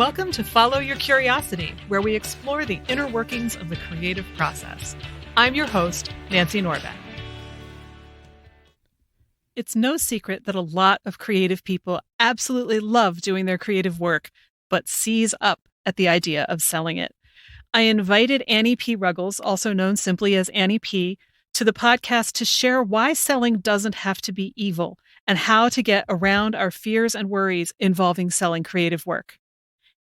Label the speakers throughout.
Speaker 1: Welcome to Follow Your Curiosity, where we explore the inner workings of the creative process. I'm your host, Nancy Norbeck. It's no secret that a lot of creative people absolutely love doing their creative work, but seize up at the idea of selling it. I invited Annie P. Ruggles, also known simply as Annie P., to the podcast to share why selling doesn't have to be evil and how to get around our fears and worries involving selling creative work.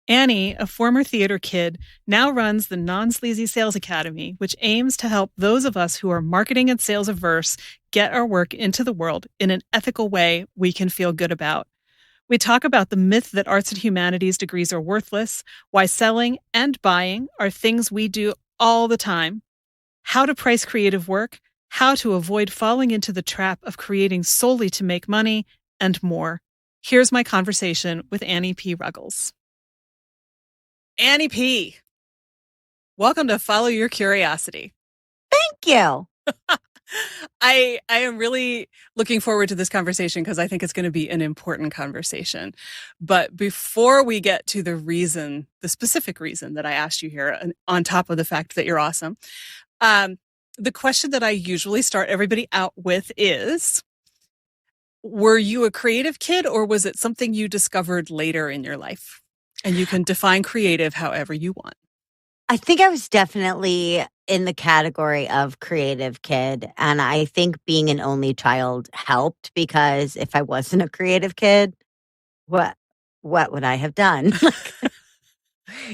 Speaker 1: Annie, a former theater kid, now runs the Non-Sleazy Sales Academy, which aims to help those of us who are marketing and sales averse get our work into the world in an ethical way we can feel good about. We talk about the myth that arts and humanities degrees are worthless, why selling and buying are things we do all the time, how to price creative work, how to avoid falling into the trap of creating solely to make money, and more. Here's my conversation with Annie P. Ruggles. Annie P., welcome to Follow Your Curiosity.
Speaker 2: Thank you.
Speaker 1: I am really looking forward to this conversation because I think it's going to be an important conversation. But before we get to the specific reason that I asked you here, on top of the fact that you're awesome, the question that I usually start everybody out with is, were you a creative kid or was it something you discovered later in your life? And you can define creative however you want.
Speaker 2: I think I was definitely in the category of creative kid. And I think being an only child helped, because if I wasn't a creative kid, what would I have done?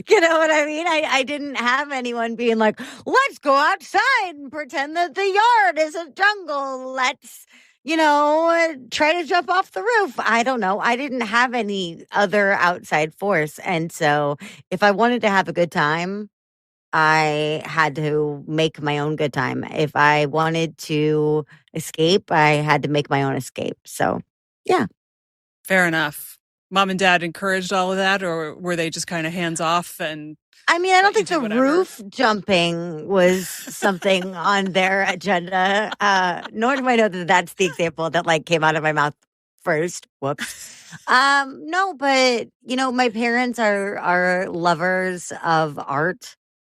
Speaker 2: You know what I mean? I didn't have anyone being like, let's go outside and pretend that the yard is a jungle. Let's, try to jump off the roof. I don't know. I didn't have any other outside force. And so if I wanted to have a good time, I had to make my own good time. If I wanted to escape, I had to make my own escape. So, yeah.
Speaker 1: Fair enough. Mom and dad encouraged all of that, or were they just kind of hands off? And
Speaker 2: I mean, I don't think the roof jumping was something on their agenda. Nor do I know that that's the example that came out of my mouth first. Whoops. No, but my parents are lovers of art.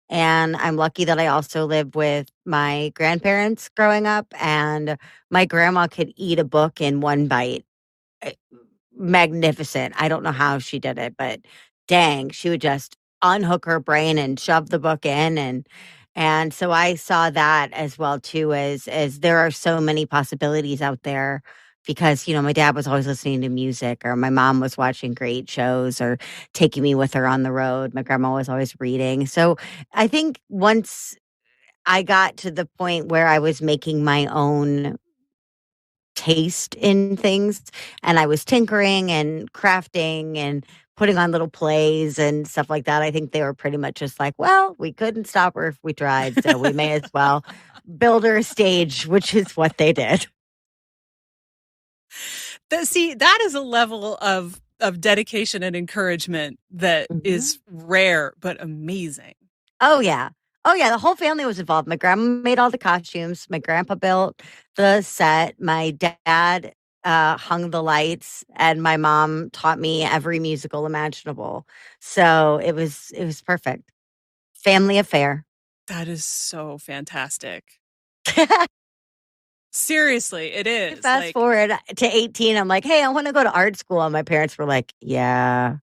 Speaker 2: And I'm lucky that I also lived with my grandparents growing up, and my grandma could eat a book in one bite. Magnificent. I don't know how she did it, but dang, she would just unhook her brain and shove the book in. And so I saw that as well too, as there are so many possibilities out there, because, my dad was always listening to music, or my mom was watching great shows or taking me with her on the road. My grandma was always reading. So I think once I got to the point where I was making my own taste in things, and I was tinkering and crafting and putting on little plays and stuff like that, I think they were pretty much just like, well, we couldn't stop her if we tried, so we may as well build her a stage, which is what they did.
Speaker 1: See, that is a level of dedication and encouragement that is rare but amazing.
Speaker 2: Oh, yeah. The whole family was involved. My grandma made all the costumes. My grandpa built the set. My dad hung the lights, and my mom taught me every musical imaginable. So it was perfect. Family affair.
Speaker 1: That is so fantastic. Seriously, it is.
Speaker 2: Fast forward to 18, I'm like, hey, I want to go to art school. And my parents were like, yeah,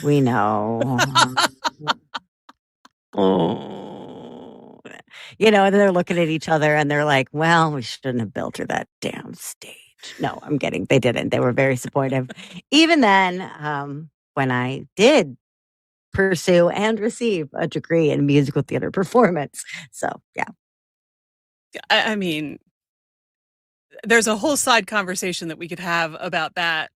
Speaker 2: we know. Oh, and then they're looking at each other and they're like, well, we shouldn't have built her that damn stage. No, I'm kidding. They didn't. They were very supportive. Even then, when I did pursue and receive a degree in musical theater performance. So, yeah.
Speaker 1: I mean, there's a whole side conversation that we could have about that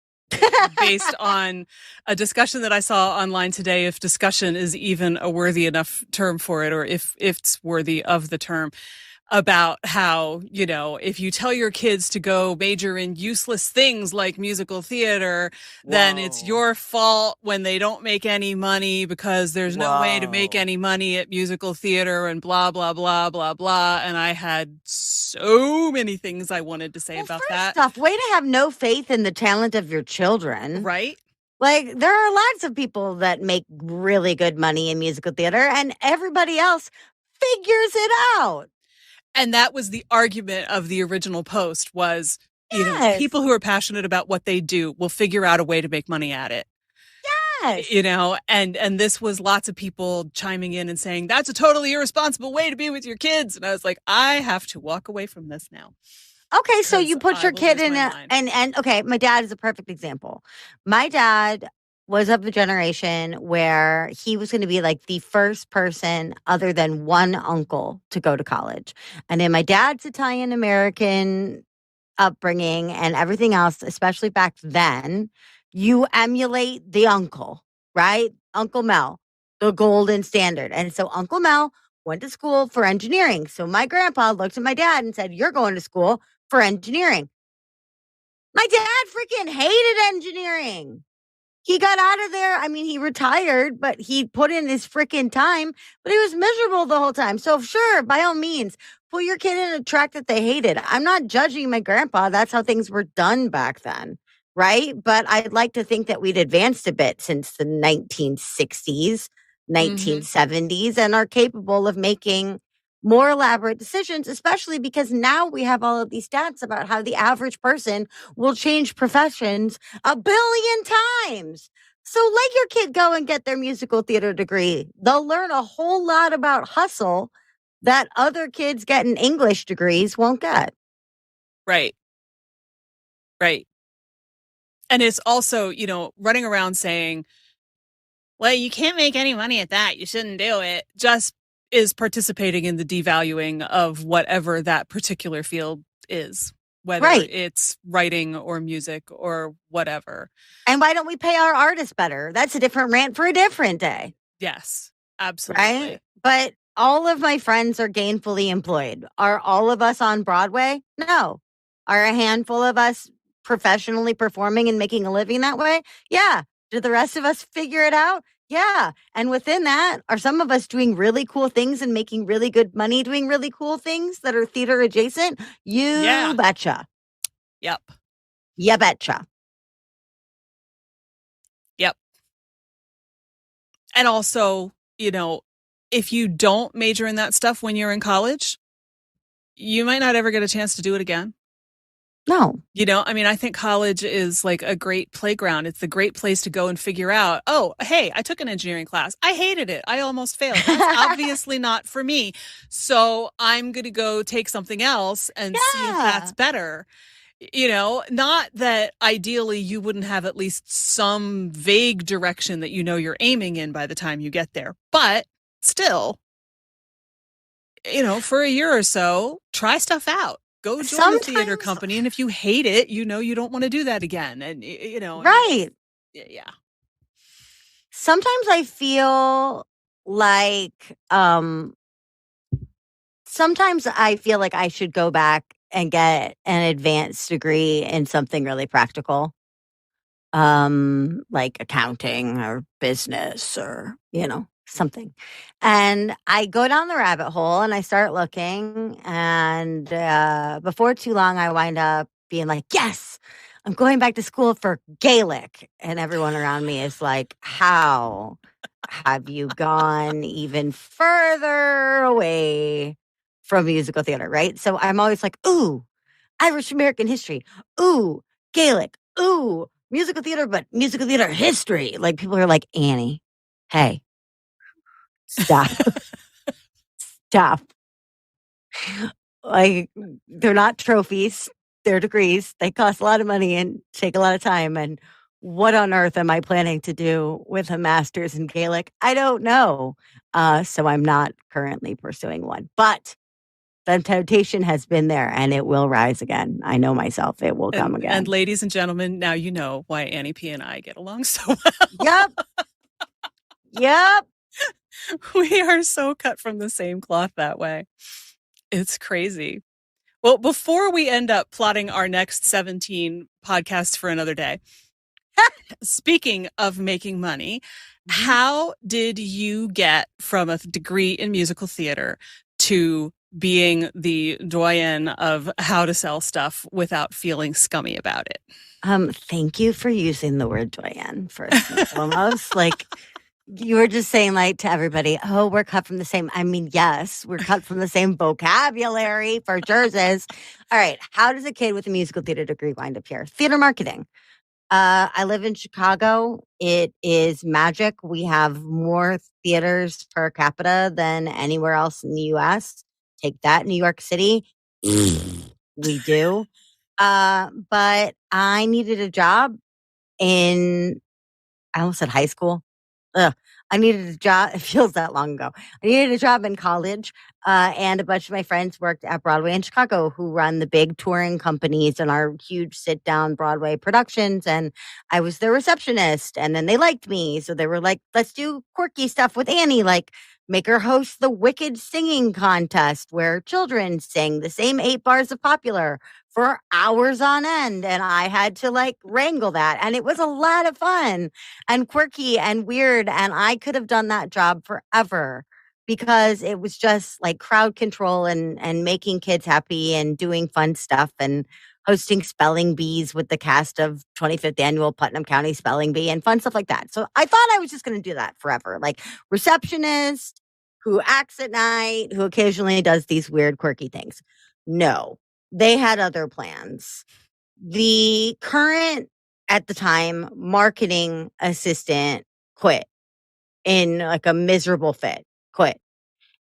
Speaker 1: based on a discussion that I saw online today, if discussion is even a worthy enough term for it, or if it's worthy of the term, about how, if you tell your kids to go major in useless things like musical theater, then it's your fault when they don't make any money, because there's no way to make any money at musical theater, and blah, blah, blah, blah, blah. And I had so many things I wanted to say about that.
Speaker 2: First off, way to have no faith in the talent of your children.
Speaker 1: Right?
Speaker 2: Like, there are lots of people that make really good money in musical theater, and everybody else figures it out.
Speaker 1: And that was the argument of the original post was,
Speaker 2: Yes.
Speaker 1: people who are passionate about what they do will figure out a way to make money at it.
Speaker 2: Yes.
Speaker 1: And this was lots of people chiming in and saying, that's a totally irresponsible way to be with your kids. And I was like, I have to walk away from this now.
Speaker 2: Okay, so you put your kid in
Speaker 1: and
Speaker 2: okay, my dad is a perfect example. My dad was of the generation where he was going to be like the first person other than one uncle to go to college. And in my dad's Italian American upbringing and everything else, especially back then, you emulate the uncle, right? Uncle Mel, the golden standard. And so Uncle Mel went to school for engineering. So my grandpa looked at my dad and said, "You're going to school for engineering." My dad freaking hated engineering. He got out of there. I mean, he retired, but he put in his freaking time, but he was miserable the whole time. So, sure, by all means, put your kid in a track that they hated. I'm not judging my grandpa. That's how things were done back then, right? But I'd like to think that we'd advanced a bit since the 1960s, 1970s, and are capable of making more elaborate decisions, especially because now we have all of these stats about how the average person will change professions 1,000,000,000 times. So let your kid go and get their musical theater degree. They'll learn a whole lot about hustle that other kids getting English degrees won't get.
Speaker 1: Right. Right. And it's also, running around saying, well, you can't make any money at that. You shouldn't do it. Just is participating in the devaluing of whatever that particular field is, whether it's writing or music or whatever.
Speaker 2: And why don't we pay our artists better? That's a different rant for a different day.
Speaker 1: Yes, absolutely.
Speaker 2: Right? But all of my friends are gainfully employed. Are all of us on Broadway? No. Are a handful of us professionally performing and making a living that way? Yeah. Do the rest of us figure it out? Yeah. And within that, are some of us doing really cool things and making really good money doing really cool things that are theater adjacent? You betcha.
Speaker 1: Yep.
Speaker 2: You betcha.
Speaker 1: Yep. And also, if you don't major in that stuff when you're in college, you might not ever get a chance to do it again.
Speaker 2: No.
Speaker 1: I think college is like a great playground. It's a great place to go and figure out, oh, hey, I took an engineering class. I hated it. I almost failed. That's obviously not for me. So I'm going to go take something else and see if that's better. Not that ideally you wouldn't have at least some vague direction that you're aiming in by the time you get there. But still, for a year or so, try stuff out. Go join the theater company, and if you hate it, you don't want to do that again. And
Speaker 2: right,
Speaker 1: yeah.
Speaker 2: Sometimes I feel like, sometimes I feel like I should go back and get an advanced degree in something really practical, like accounting or business or something. And I go down the rabbit hole and I start looking, and before too long I wind up being like, yes, I'm going back to school for Gaelic. And everyone around me is like, how have you gone even further away from musical theater, right? So I'm always like, ooh, Irish American history, ooh, Gaelic, ooh, musical theater, but musical theater history. Like, people are like, Annie, hey, stop. Stop. Like, they're not trophies. They're degrees. They cost a lot of money and take a lot of time. And what on earth am I planning to do with a master's in Gaelic? I don't know. So I'm not currently pursuing one. But the temptation has been there, and it will rise again. I know myself. It will come again.
Speaker 1: And ladies and gentlemen, now you know why Annie P and I get along so well.
Speaker 2: Yep. Yep.
Speaker 1: We are so cut from the same cloth that way. It's crazy. Well, before we end up plotting our next 17 podcasts for another day, speaking of making money, how did you get from a degree in musical theater to being the doyen of how to sell stuff without feeling scummy about it.
Speaker 2: Thank you for using the word doyen first and foremost. Like, you were just saying, like, to everybody, oh, we're cut from the same. I mean, yes, we're cut from the same vocabulary for jerseys. All right. How does a kid with a musical theater degree wind up here? Theater marketing. I live in Chicago. It is magic. We have more theaters per capita than anywhere else in the US. Take that, New York City. We do. But I needed a job in, I almost said high school. Ugh. I needed a job. It feels that long ago. I needed a job in college. And a bunch of my friends worked at Broadway in Chicago who run the big touring companies and our huge sit down Broadway productions. And I was their receptionist. And then they liked me. So they were like, let's do quirky stuff with Annie, like make her host the Wicked Singing Contest where children sing the same 8 bars of Popular for hours on end. And I had to like wrangle that. And it was a lot of fun and quirky and weird. And I could have done that job forever because it was just like crowd control and making kids happy and doing fun stuff and hosting spelling bees with the cast of 25th annual Putnam County Spelling Bee and fun stuff like that. So I thought I was just going to do that forever. Like receptionist who acts at night, who occasionally does these weird, quirky things. No, they had other plans. The current, at the time, marketing assistant quit in like a miserable fit, quit.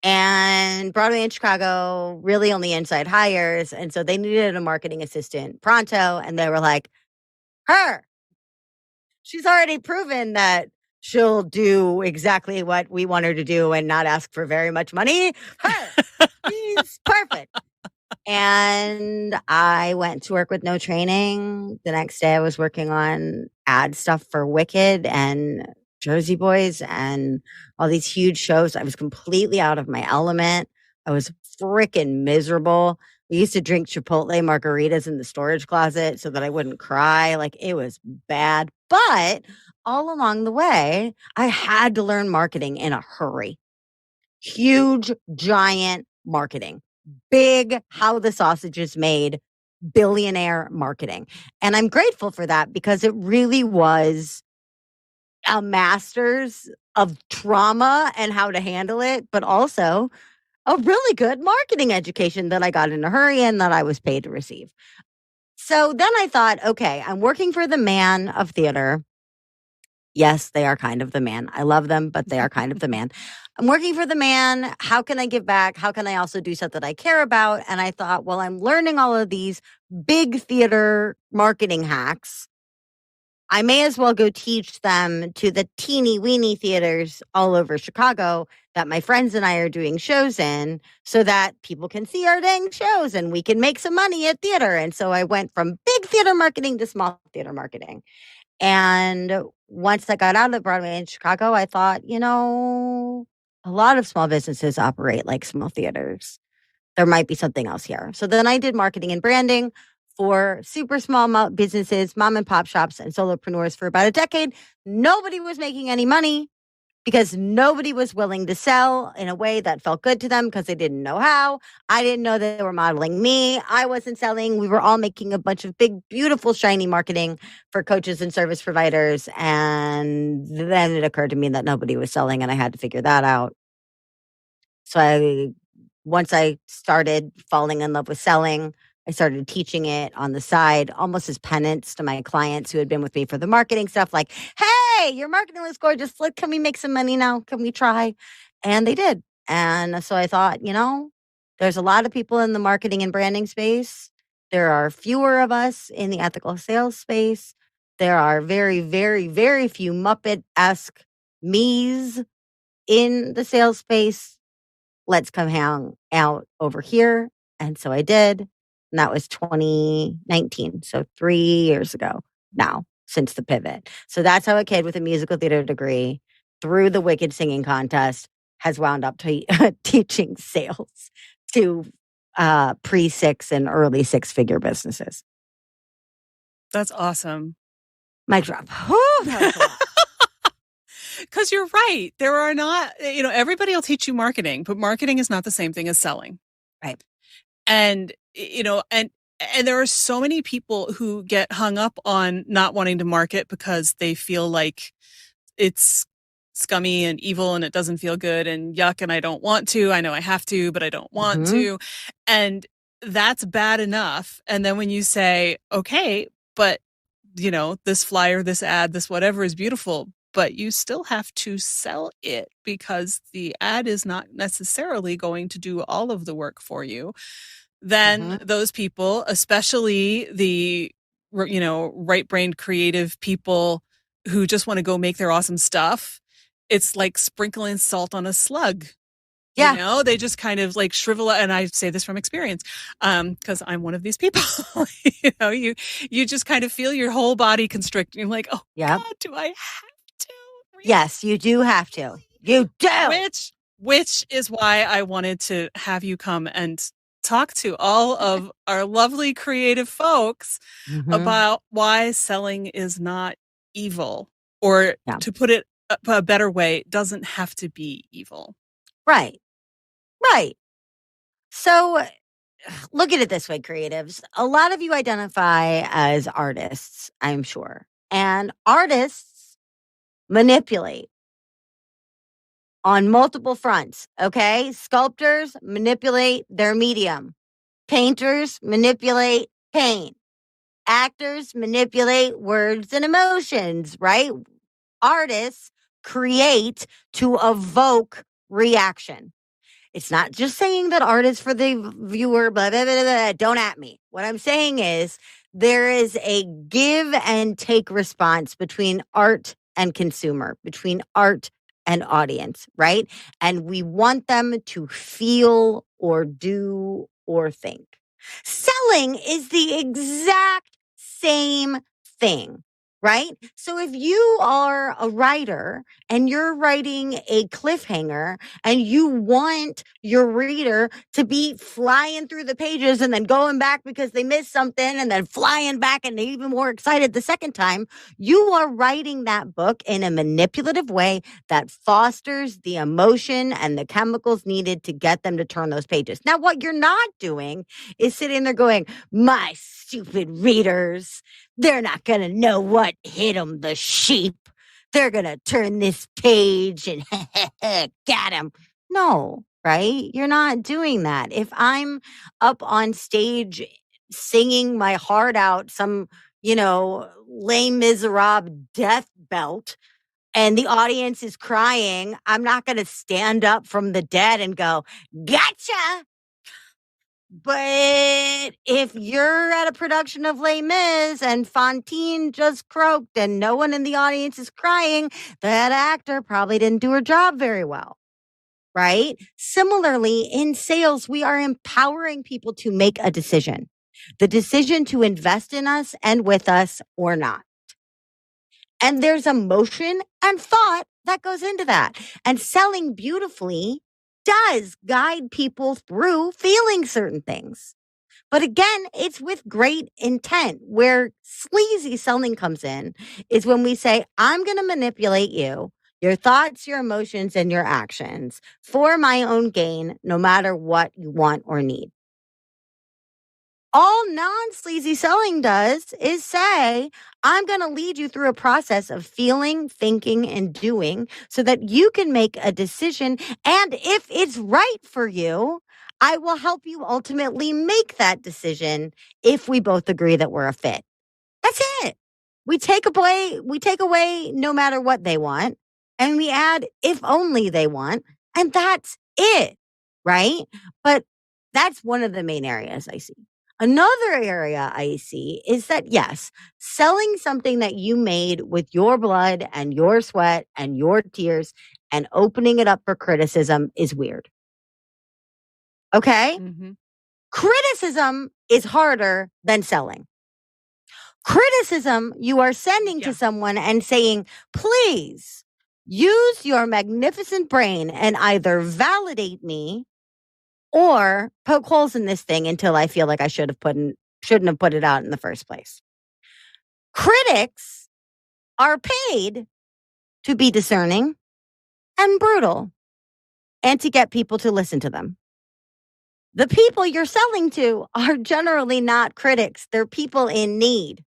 Speaker 2: And Broadway in Chicago really only inside hires. And so they needed a marketing assistant pronto. And they were like, her, she's already proven that she'll do exactly what we want her to do and not ask for very much money. Her, she's perfect. And I went to work with no training. The next day I was working on ad stuff for Wicked and Jersey Boys and all these huge shows. I was completely out of my element. I was freaking miserable. We used to drink Chipotle margaritas in the storage closet so that I wouldn't cry. Like it was bad. But all along the way, I had to learn marketing in a hurry. Huge, giant marketing. Big how the sausage is made, billionaire marketing. And I'm grateful for that because it really was a master's of trauma and how to handle it, but also a really good marketing education that I got in a hurry and that I was paid to receive. So then I thought, okay, I'm working for the man of theater. Yes, they are kind of the man. I love them, but they are kind of the man. I'm working for the man. How can I give back? How can I also do stuff that I care about? And I thought, well, I'm learning all of these big theater marketing hacks. I may as well go teach them to the teeny weeny theaters all over Chicago that my friends and I are doing shows in so that people can see our dang shows and we can make some money at theater. And so I went from big theater marketing to small theater marketing. And once I got out of Broadway in Chicago, I thought, a lot of small businesses operate like small theaters. There might be something else here. So then I did marketing and branding for super small businesses, mom and pop shops, and solopreneurs for about a decade. Nobody was making any money because nobody was willing to sell in a way that felt good to them because they didn't know how. I didn't know they were modeling me. I wasn't selling. We were all making a bunch of big, beautiful, shiny marketing for coaches and service providers. And then it occurred to me that nobody was selling and I had to figure that out. So once I started falling in love with selling, I started teaching it on the side, almost as penance to my clients who had been with me for the marketing stuff. Like, hey, your marketing was gorgeous. Look, can we make some money now? Can we try? And they did. And so I thought, there's a lot of people in the marketing and branding space. There are fewer of us in the ethical sales space. There are very, very, very few Muppet-esque me's in the sales space. Let's come hang out over here. And so I did. And that was 2019. So 3 years ago now since the pivot. So that's how a kid with a musical theater degree through the Wicked Singing Contest has wound up teaching sales to pre-6 and early 6-figure businesses.
Speaker 1: That's awesome.
Speaker 2: Mic drop. That was a lot.
Speaker 1: Because you're right. There are not, everybody will teach you marketing, but marketing is not the same thing as selling.
Speaker 2: Right.
Speaker 1: And, and there are so many people who get hung up on not wanting to market because they feel like it's scummy and evil and it doesn't feel good and yuck and I don't want to. I know I have to, but I don't want
Speaker 2: Mm-hmm.
Speaker 1: to. And that's bad enough. And then when you say, okay, but this flyer, this ad, this whatever is beautiful, but you still have to sell it because the ad is not necessarily going to do all of the work for you. Then
Speaker 2: Mm-hmm.
Speaker 1: those people, especially the right-brained creative people who just want to go make their awesome stuff, it's like sprinkling salt on a slug.
Speaker 2: Yeah.
Speaker 1: They just kind of like shrivel up, and I say this from experience, because I'm one of these people. You just kind of feel your whole body constrict. You're like, oh
Speaker 2: Yep.
Speaker 1: God, do I have to? Really?
Speaker 2: Yes, you do have to. You do.
Speaker 1: Which is why I wanted to have you come and talk to all of our lovely creative folks
Speaker 2: Mm-hmm.
Speaker 1: about why selling is not evil, or
Speaker 2: Yeah.
Speaker 1: to put it a better way, doesn't have to be evil.
Speaker 2: Right. Right. So look at it this way, creatives. A lot of you identify as artists, I'm sure. And artists manipulate on multiple fronts. Okay. Sculptors manipulate their medium. Painters manipulate paint. Actors manipulate words and emotions, right? Artists create to evoke reaction. It's not just saying that art is for the viewer, blah, blah, blah, blah. Don't at me. What I'm saying is there is a give and take response between art and consumer, between art and audience, right? And we want them to feel or do or think. Selling is the exact same thing, right? So if you are a writer and you're writing a cliffhanger and you want your reader to be flying through the pages and then going back because they missed something and then flying back and they're even more excited the second time, you are writing that book in a manipulative way that fosters the emotion and the chemicals needed to get them to turn those pages. Now, what you're not doing is sitting there going, my stupid readers, they're not going to know what hit them, the sheep. They're going to turn this page and get them. No, right? You're not doing that. If I'm up on stage singing my heart out, some, Les Miserables death belt, and the audience is crying, I'm not going to stand up from the dead and go, gotcha. But if you're at a production of Les Mis and Fantine just croaked and no one in the audience is crying, that actor probably didn't do her job very well, right? Similarly, in sales, we are empowering people to make a decision, the decision to invest in us and with us or not. And there's emotion and thought that goes into that. And selling beautifully does guide people through feeling certain things. But again, it's with great intent. Where sleazy selling comes in is when we say, I'm going to manipulate you, your thoughts, your emotions, and your actions for my own gain, no matter what you want or need. All non-sleazy selling does is say, I'm going to lead you through a process of feeling, thinking, and doing so that you can make a decision. And if it's right for you, I will help you ultimately make that decision if we both agree that we're a fit. That's it. We take away no matter what they want, and we add if only they want, and that's it, right? But that's one of the main areas I see. Another area I see is that, yes, selling something that you made with your blood and your sweat and your tears and opening it up for criticism is weird. Okay?
Speaker 1: Mm-hmm.
Speaker 2: Criticism is harder than selling. Criticism, you are sending to someone and saying, please use your magnificent brain and either validate me or poke holes in this thing until I feel like I shouldn't have put it out in the first place. Critics are paid to be discerning and brutal and to get people to listen to them. The people you're selling to are generally not critics. They're people in need.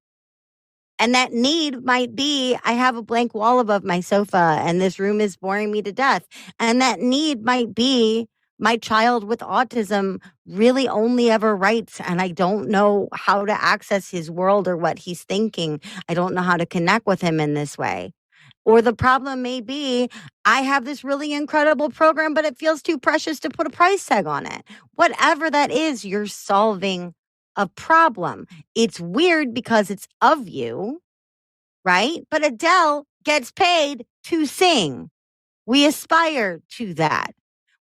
Speaker 2: And that need might be, I have a blank wall above my sofa and this room is boring me to death. And that need might be, my child with autism really only ever writes, and I don't know how to access his world or what he's thinking. I don't know how to connect with him in this way. Or the problem may be, I have this really incredible program, but it feels too precious to put a price tag on it. Whatever that is, you're solving a problem. It's weird because it's of you, right? But Adele gets paid to sing. We aspire to that.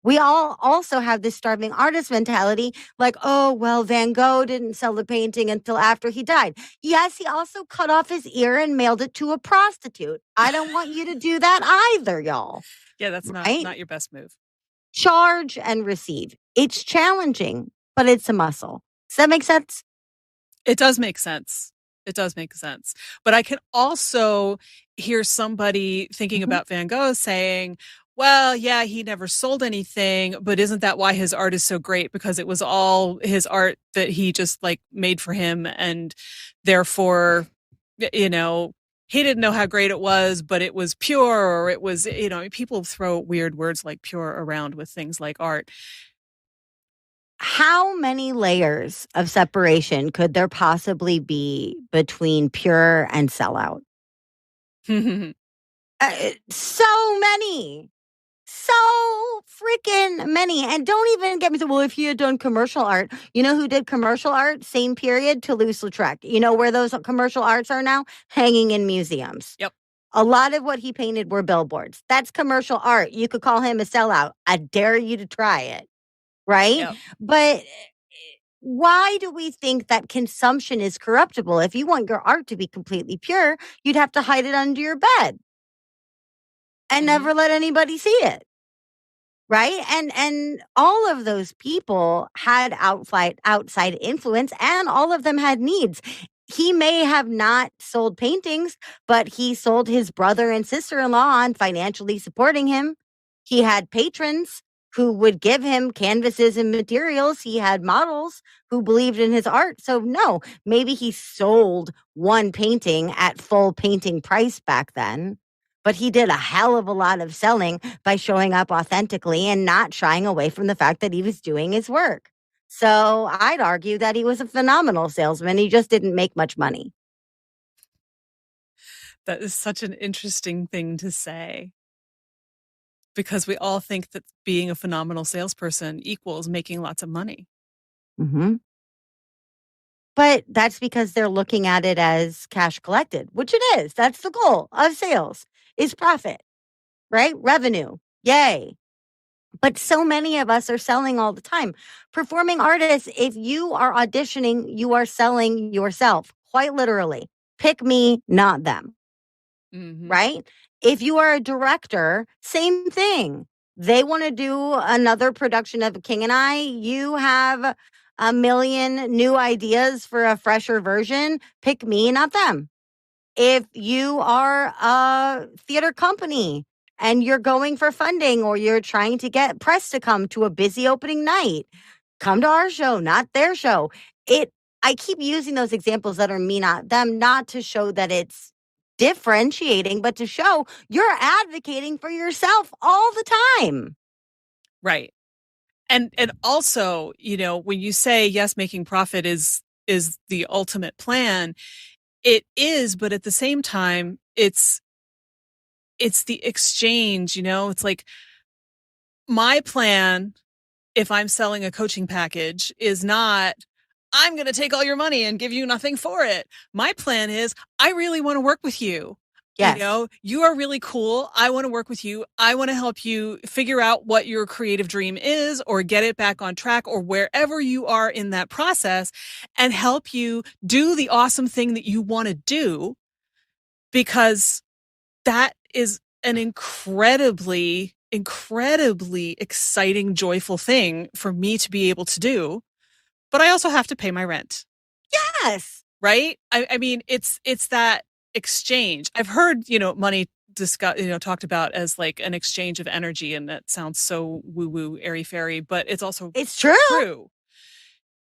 Speaker 2: We all also have this starving artist mentality, like, oh, well, Van Gogh didn't sell the painting until after he died. Yes, he also cut off his ear and mailed it to a prostitute. I don't want you to do that either, y'all.
Speaker 1: Yeah, that's
Speaker 2: right?
Speaker 1: not your best move.
Speaker 2: Charge and receive. It's challenging, but it's a muscle. Does that make sense?
Speaker 1: It does make sense. It does make sense. But I can also hear somebody thinking about Van Gogh saying, well, yeah, he never sold anything, but isn't that why his art is so great? Because it was all his art that he just like made for him. And therefore, you know, he didn't know how great it was, but it was pure, or it was, you know, people throw weird words like pure around with things like art.
Speaker 2: How many layers of separation could there possibly be between pure and sellout? So many. So freaking many. And don't even get me to, well, if he had done commercial art, you know who did commercial art? Same period, Toulouse-Lautrec. You know where those commercial arts are now? Hanging in museums.
Speaker 1: Yep.
Speaker 2: A lot of what he painted were billboards. That's commercial art. You could call him a sellout. I dare you to try it. Right?
Speaker 1: Yep.
Speaker 2: But why do we think that consumption is corruptible? If you want your art to be completely pure, you'd have to hide it under your bed and never let anybody see it. Right? And all of those people had outside influence, and all of them had needs. He may have not sold paintings, but he sold his brother and sister-in-law on financially supporting him. He had patrons who would give him canvases and materials. He had models who believed in his art. So no, maybe he sold one painting at full painting price back then, but he did a hell of a lot of selling by showing up authentically and not shying away from the fact that he was doing his work. So I'd argue that he was a phenomenal salesman. He just didn't make much money.
Speaker 1: That is such an interesting thing to say, because we all think that being a phenomenal salesperson equals making lots of money.
Speaker 2: Mm-hmm. But that's because they're looking at it as cash collected, which it is. That's the goal of sales, is profit, right? Revenue. Yay. But so many of us are selling all the time. Performing artists, if you are auditioning, you are selling yourself, quite literally. Pick me, not them. Right? If you are a director, same thing. They want to do another production of King and I. You have a million new ideas for a fresher version. Pick me, not them. If you are a theater company and you're going for funding, or you're trying to get press to come to a busy opening night, come to our show, not their show. I keep using those examples that are me, not them, not to show that it's differentiating, but to show you're advocating for yourself all the time.
Speaker 1: Right. And also, you know, when you say, yes, making profit is the ultimate plan, it is, but at the same time, it's the exchange, you know. It's like, my plan, if I'm selling a coaching package, is not, I'm going to take all your money and give you nothing for it. My plan is, I really want to work with you.
Speaker 2: Yes.
Speaker 1: You know, you are really cool. I want to work with you. I want to help you figure out what your creative dream is, or get it back on track, or wherever you are in that process, and help you do the awesome thing that you want to do, because that is an incredibly exciting, joyful thing for me to be able to do. But I also have to pay my rent.
Speaker 2: Yes.
Speaker 1: Right? I mean, it's that exchange. I've heard, you know, money talked about as like an exchange of energy, and that sounds so woo-woo, airy-fairy, but it's also
Speaker 2: true.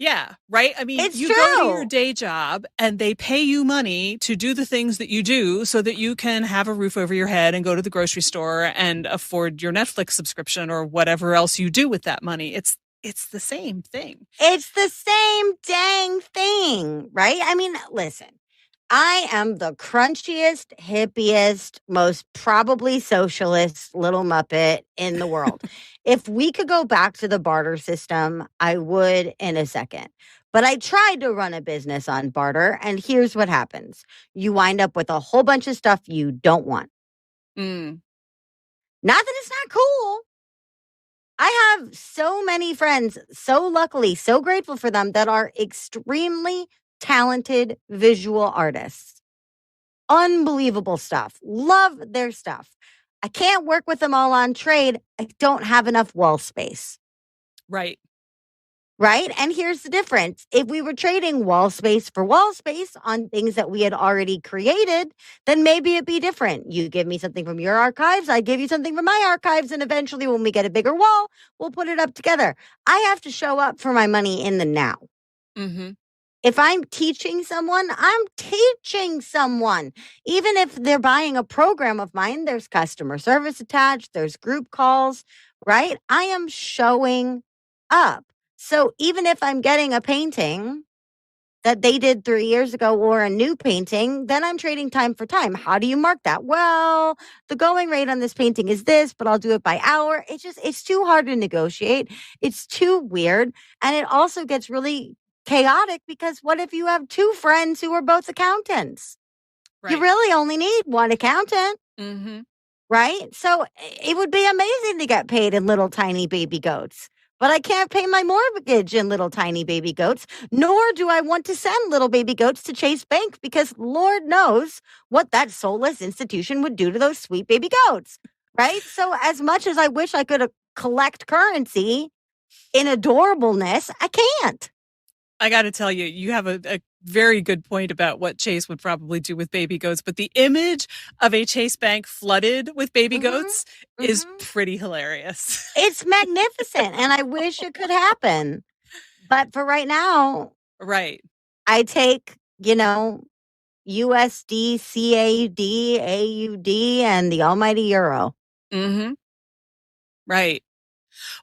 Speaker 1: Yeah, right? I mean,
Speaker 2: It's
Speaker 1: you go to your
Speaker 2: true.
Speaker 1: day job and they pay you money to do the things that you do so that you can have a roof over your head and go to the grocery store and afford your Netflix subscription or whatever else you do with that money. It's the same thing.
Speaker 2: It's the same dang thing, right? I mean, listen, I am the crunchiest, hippiest, most probably socialist little Muppet in the world. If we could go back to the barter system, I would in a second. But I tried to run a business on barter, and here's what happens you wind up with a whole bunch of stuff you don't want.
Speaker 1: Mm.
Speaker 2: Not that it's not cool. I have so many friends, so luckily, so grateful for them that are extremely talented visual artists. Unbelievable stuff. Love their stuff. I can't work with them all on trade. I don't have enough wall space.
Speaker 1: Right.
Speaker 2: Right. And here's the difference. If we were trading wall space for wall space on things that we had already created, then maybe it'd be different. You give me something from your archives, I give you something from my archives. And eventually, when we get a bigger wall, we'll put it up together. I have to show up for my money in the now.
Speaker 1: Mm-hmm.
Speaker 2: If I'm teaching someone, I'm teaching someone. Even if they're buying a program of mine, there's customer service attached, there's group calls, right? I am showing up. So even if I'm getting a painting that they did 3 years ago or a new painting, then I'm trading time for time. How do you mark that? Well, the going rate on this painting is this, but I'll do it by hour. It's too hard to negotiate. It's too weird. And it also gets really chaotic because what if you have two friends who are both accountants?
Speaker 1: Right.
Speaker 2: You really only need one accountant.
Speaker 1: Mm-hmm.
Speaker 2: Right? So it would be amazing to get paid in little tiny baby goats. But I can't pay my mortgage in little tiny baby goats, nor do I want to send little baby goats to Chase Bank because Lord knows what that soulless institution would do to those sweet baby goats. Right? So as much as I wish I could collect currency in adorableness, I can't.
Speaker 1: I got to tell you, you have a very good point about what Chase would probably do with baby goats, but the image of a Chase bank flooded with baby goats is pretty hilarious.
Speaker 2: It's magnificent, and I wish it could happen. But for right now,
Speaker 1: Right.
Speaker 2: I take, USD, CAD, AUD, and the almighty euro.
Speaker 1: Mm-hmm. Right.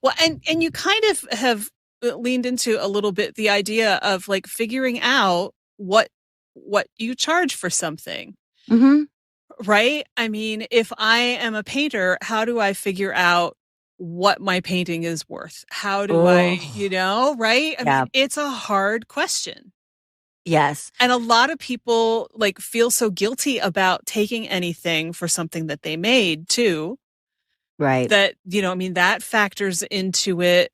Speaker 1: Well, and you kind of have leaned into a little bit the idea of like figuring out what you charge for something.
Speaker 2: Mm-hmm.
Speaker 1: Right? I mean, if I am a painter, how do I figure out what my painting is worth? How do I, right? I mean, it's a hard question.
Speaker 2: Yes.
Speaker 1: And a lot of people like feel so guilty about taking anything for something that they made too.
Speaker 2: Right.
Speaker 1: That, I mean, that factors into it.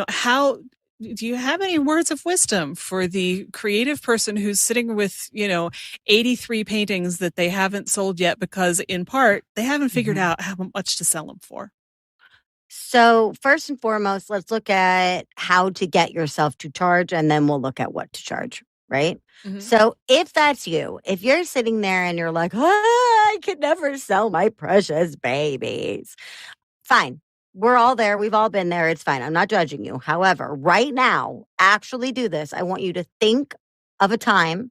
Speaker 1: How do you have any words of wisdom for the creative person who's sitting with, 83 paintings that they haven't sold yet because in part they haven't figured out how much to sell them for?
Speaker 2: So first and foremost, let's look at how to get yourself to charge, and then we'll look at what to charge. Right.
Speaker 1: Mm-hmm.
Speaker 2: So if that's you, if you're sitting there and you're like, I could never sell my precious babies. Fine. We're all there. We've all been there. It's fine. I'm not judging you. However, right now, actually do this. I want you to think of a time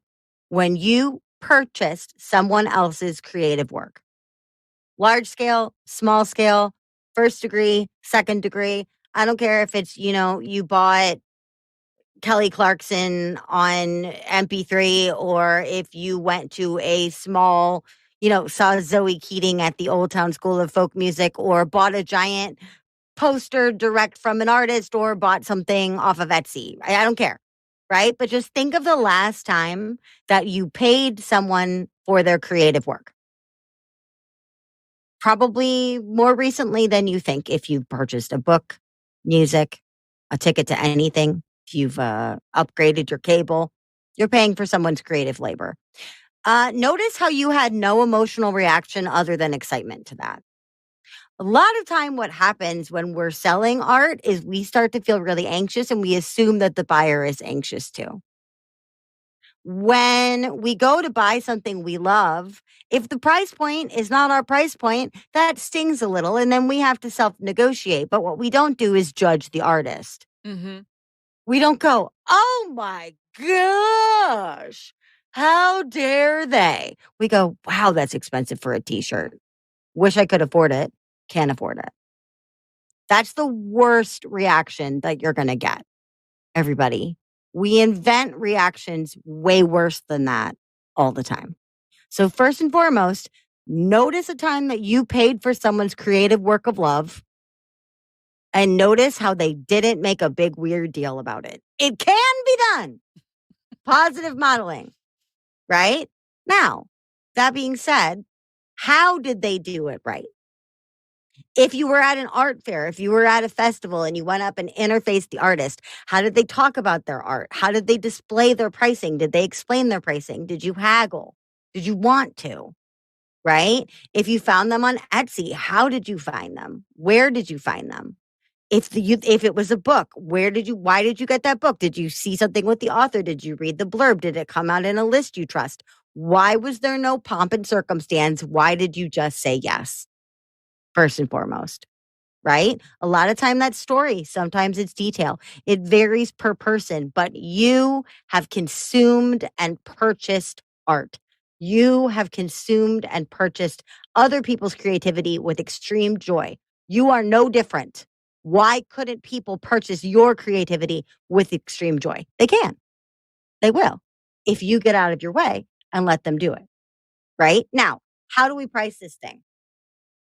Speaker 2: when you purchased someone else's creative work. Large scale, small scale, first degree, second degree. I don't care if it's, you bought Kelly Clarkson on MP3 or if you went to a small, saw Zoe Keating at the Old Town School of Folk Music or bought a giant poster direct from an artist or bought something off of Etsy. I don't care. Right. But just think of the last time that you paid someone for their creative work. Probably more recently than you think if you've purchased a book, music, a ticket to anything, if you've upgraded your cable, you're paying for someone's creative labor. Notice how you had no emotional reaction other than excitement to that. A lot of time what happens when we're selling art is we start to feel really anxious and we assume that the buyer is anxious too. When we go to buy something we love, if the price point is not our price point, that stings a little and then we have to self-negotiate. But what we don't do is judge the artist.
Speaker 1: Mm-hmm.
Speaker 2: We don't go, oh my gosh, how dare they? We go, wow, that's expensive for a t-shirt. Wish I could afford it. Can't afford it. That's the worst reaction that you're going to get, everybody. We invent reactions way worse than that all the time. So first and foremost, notice a time that you paid for someone's creative work of love and notice how they didn't make a big weird deal about it. It can be done. Positive modeling, right? Now, that being said, how did they do it right? If you were at an art fair, if you were at a festival and you went up and interfaced the artist, how did they talk about their art? How did they display their pricing? Did they explain their pricing? Did you haggle? Did you want to? Right? If you found them on Etsy, how did you find them? Where did you find them? If it was a book, why did you get that book? Did you see something with the author? Did you read the blurb? Did it come out in a list you trust? Why was there no pomp and circumstance? Why did you just say yes? First and foremost, right? A lot of time that's story. Sometimes it's detail. It varies per person, but you have consumed and purchased art. You have consumed and purchased other people's creativity with extreme joy. You are no different. Why couldn't people purchase your creativity with extreme joy? They can. They will. If you get out of your way and let them do it. Right? Now, how do we price this thing?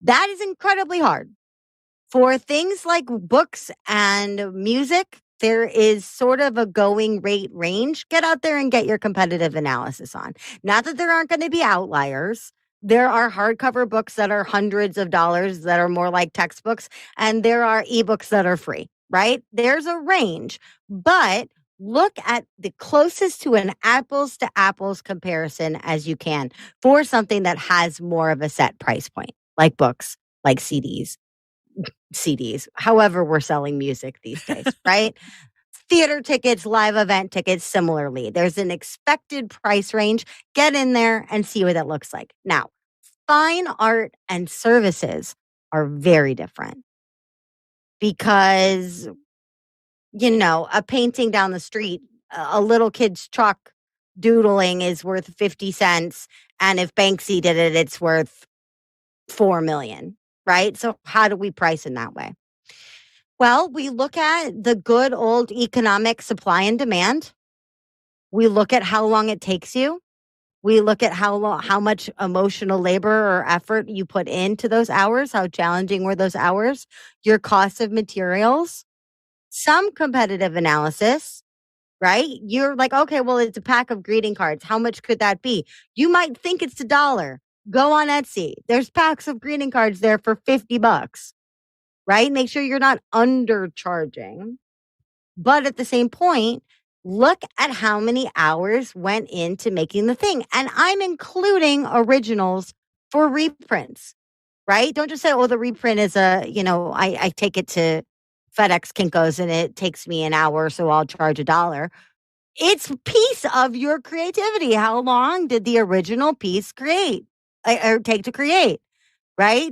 Speaker 2: That is incredibly hard. For things like books and music, there is sort of a going rate range. Get out there and get your competitive analysis on. Not that there aren't going to be outliers. There are hardcover books that are hundreds of dollars that are more like textbooks, and there are ebooks that are free, right? There's a range, but look at the closest to an apples to apples comparison as you can for something that has more of a set price point, like books, like CDs, however we're selling music these days, right? Theater tickets, live event tickets, similarly. There's an expected price range. Get in there and see what that looks like. Now, fine art and services are very different because, a painting down the street, a little kid's chalk doodling is worth 50 cents. And if Banksy did it, it's worth 4 million, right? So how do we price in that way? Well, we look at the good old economic supply and demand. We look at how long it takes you. We look at how much emotional labor or effort you put into those hours. How challenging were those hours? Your cost of materials, some competitive analysis, right? You're like, okay, well, it's a pack of greeting cards. How much could that be? You might think it's $1. Go on Etsy. There's packs of greeting cards there for $50. Right? Make sure you're not undercharging. But at the same point, look at how many hours went into making the thing. And I'm including originals for reprints, right? Don't just say, oh, the reprint is I take it to FedEx Kinko's and it takes me an hour, so I'll charge $1. It's a piece of your creativity. How long did the original piece create or take to create, right?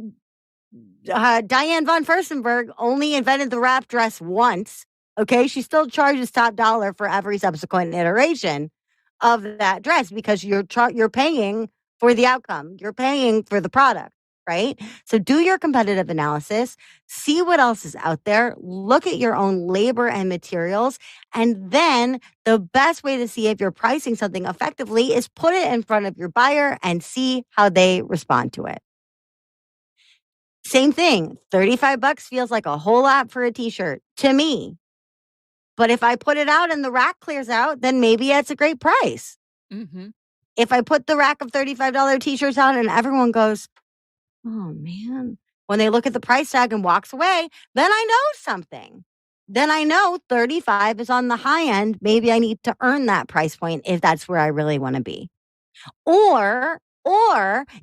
Speaker 2: Diane von Furstenberg only invented the wrap dress once. Okay. She still charges top dollar for every subsequent iteration of that dress because you're paying for the outcome. You're paying for the product, right? So do your competitive analysis, see what else is out there, look at your own labor and materials. And then the best way to see if you're pricing something effectively is put it in front of your buyer and see how they respond to it. Same thing. $35 feels like a whole lot for a t-shirt to me. But if I put it out and the rack clears out, then maybe it's a great price.
Speaker 1: Mm-hmm.
Speaker 2: If I put the rack of $35 t-shirts out and everyone goes, oh man, when they look at the price tag and walks away, then I know something. Then I know 35 is on the high end. Maybe I need to earn that price point if that's where I really want to be. Or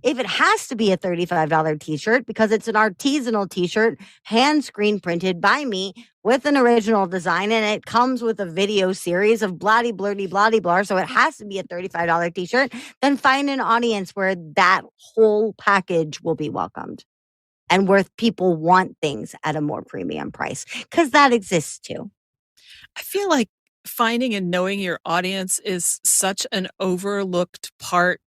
Speaker 2: if it has to be a $35 t-shirt because it's an artisanal t-shirt, hand screen printed by me with an original design, and it comes with a video series of bloody blurdy bloody blah, so it has to be a $35 t-shirt, then find an audience where that whole package will be welcomed and where people want things at a more premium price, because that exists too.
Speaker 1: I feel like finding and knowing your audience is such an overlooked part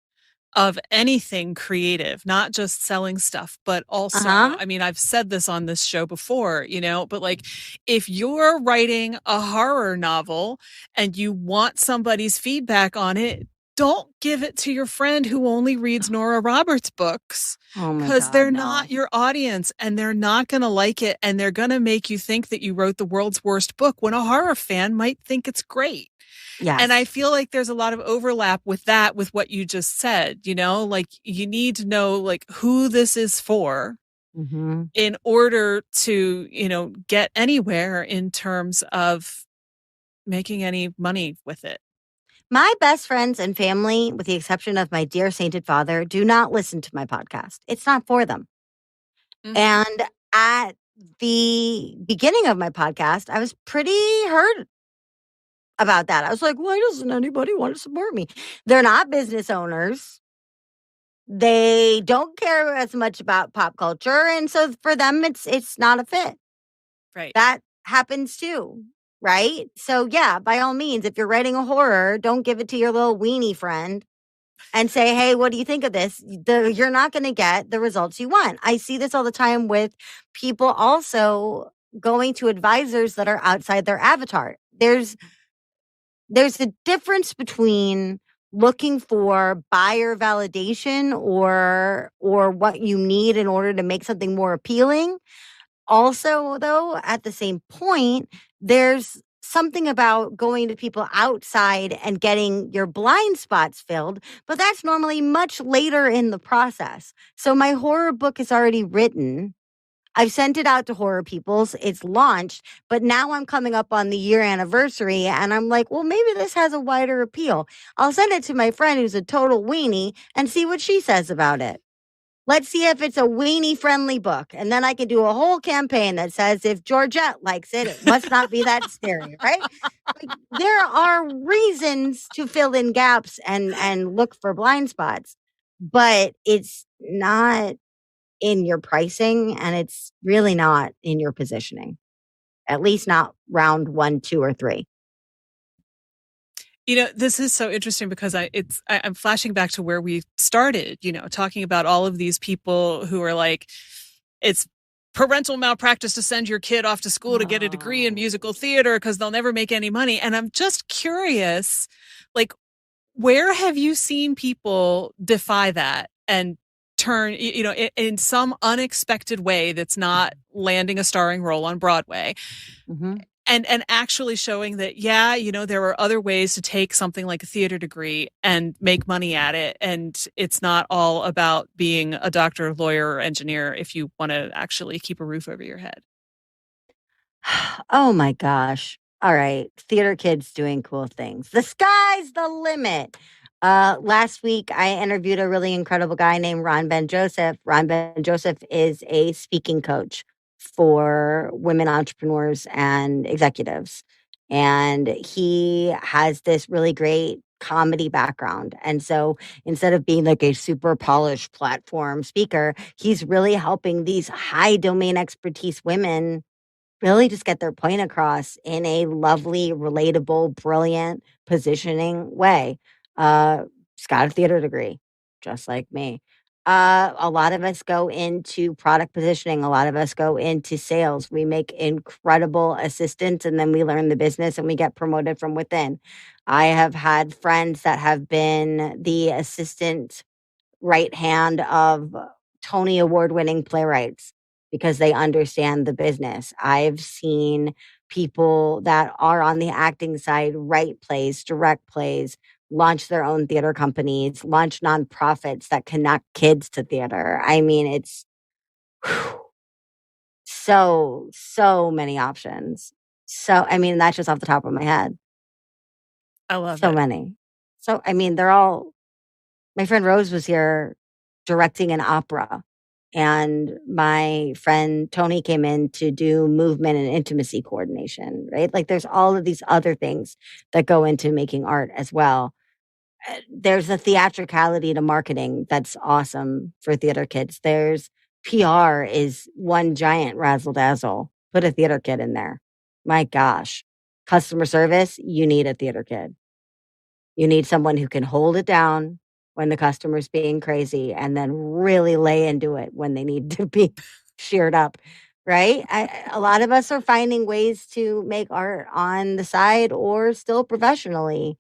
Speaker 1: of anything creative, not just selling stuff, but also,
Speaker 2: Uh-huh.
Speaker 1: I mean, I've said this on this show before, but like if you're writing a horror novel and you want somebody's feedback on it, don't give it to your friend who only reads Nora Roberts books
Speaker 2: Oh my
Speaker 1: because
Speaker 2: God,
Speaker 1: they're not
Speaker 2: no.
Speaker 1: your audience and they're not going to like it. And they're going to make you think that you wrote the world's worst book when a horror fan might think it's great. And I
Speaker 2: Yes.
Speaker 1: feel like there's a lot of overlap with that, with what you just said, like you need to know like who this is for
Speaker 2: Mm-hmm.
Speaker 1: in order to, get anywhere in terms of making any money with it.
Speaker 2: My best friends and family, with the exception of my dear sainted father, do not listen to my podcast. It's not for them.
Speaker 1: Mm-hmm.
Speaker 2: And at the beginning of my podcast, I was pretty hurt about that. I was like, why doesn't anybody want to support me? They're not business owners. They don't care as much about pop culture. And so for them, it's not a fit.
Speaker 1: Right.
Speaker 2: That happens too. Right. So yeah, by all means, if you're writing a horror, don't give it to your little weenie friend and say, hey, what do you think of this? You're not going to get the results you want. I see this all the time with people also going to advisors that are outside their avatar. There's a difference between looking for buyer validation or what you need in order to make something more appealing. Also, though, at the same point, there's something about going to people outside and getting your blind spots filled, but that's normally much later in the process. So my horror book is already written. I've sent it out to horror peoples. It's launched, but now I'm coming up on the year anniversary and I'm like, well, maybe this has a wider appeal. I'll send it to my friend who's a total weenie and see what she says about it. Let's see if it's a weenie friendly book. And then I can do a whole campaign that says if Georgette likes it, it must not be that scary, right? Like, there are reasons to fill in gaps and look for blind spots, but it's not in your pricing and it's really not in your positioning. At least not round 1, 2, or 3.
Speaker 1: This is so interesting because I'm flashing back to where we started, talking about all of these people who are like, it's parental malpractice to send your kid off to school to get a degree in
Speaker 2: Oh.
Speaker 1: musical theater because they'll never make any money. And I'm just curious, like, where have you seen people defy that and turn, in some unexpected way that's not landing a starring role on Broadway?
Speaker 2: Mm-hmm.
Speaker 1: And actually showing that, yeah, there are other ways to take something like a theater degree and make money at it. And it's not all about being a doctor, lawyer, or engineer if you want to actually keep a roof over your head.
Speaker 2: Oh my gosh. All right. Theater kids doing cool things. The sky's the limit. Last week, I interviewed a really incredible guy named Ron Ben Joseph. Ron Ben Joseph is a speaking coach for women entrepreneurs and executives. And he has this really great comedy background. And so instead of being like a super polished platform speaker, he's really helping these high domain expertise women really just get their point across in a lovely, relatable, brilliant positioning way. He's got a theater degree, just like me. A lot of us go into product positioning. A lot of us go into sales. We make incredible assistants and then we learn the business and we get promoted from within. I have had friends that have been the assistant right hand of Tony Award winning playwrights because they understand the business. I've seen people that are on the acting side write plays, direct plays, launch their own theater companies, launch nonprofits that connect kids to theater. I mean, it's whew, so many options. So, I mean, that's just off the top of my head.
Speaker 1: I love
Speaker 2: So
Speaker 1: it.
Speaker 2: many. So, I mean, they're all my friend Rose was here directing an opera, and my friend Tony came in to do movement and intimacy coordination, right? Like there's all of these other things that go into making art as well. There's a theatricality to marketing that's awesome for theater kids. There's PR is one giant razzle dazzle. Put a theater kid in there. My gosh. customer service, you need a theater kid. You need someone who can hold it down when the customer's being crazy and then really lay into it when they need to be sheared up, right? A lot of us are finding ways to make art on the side or still professionally.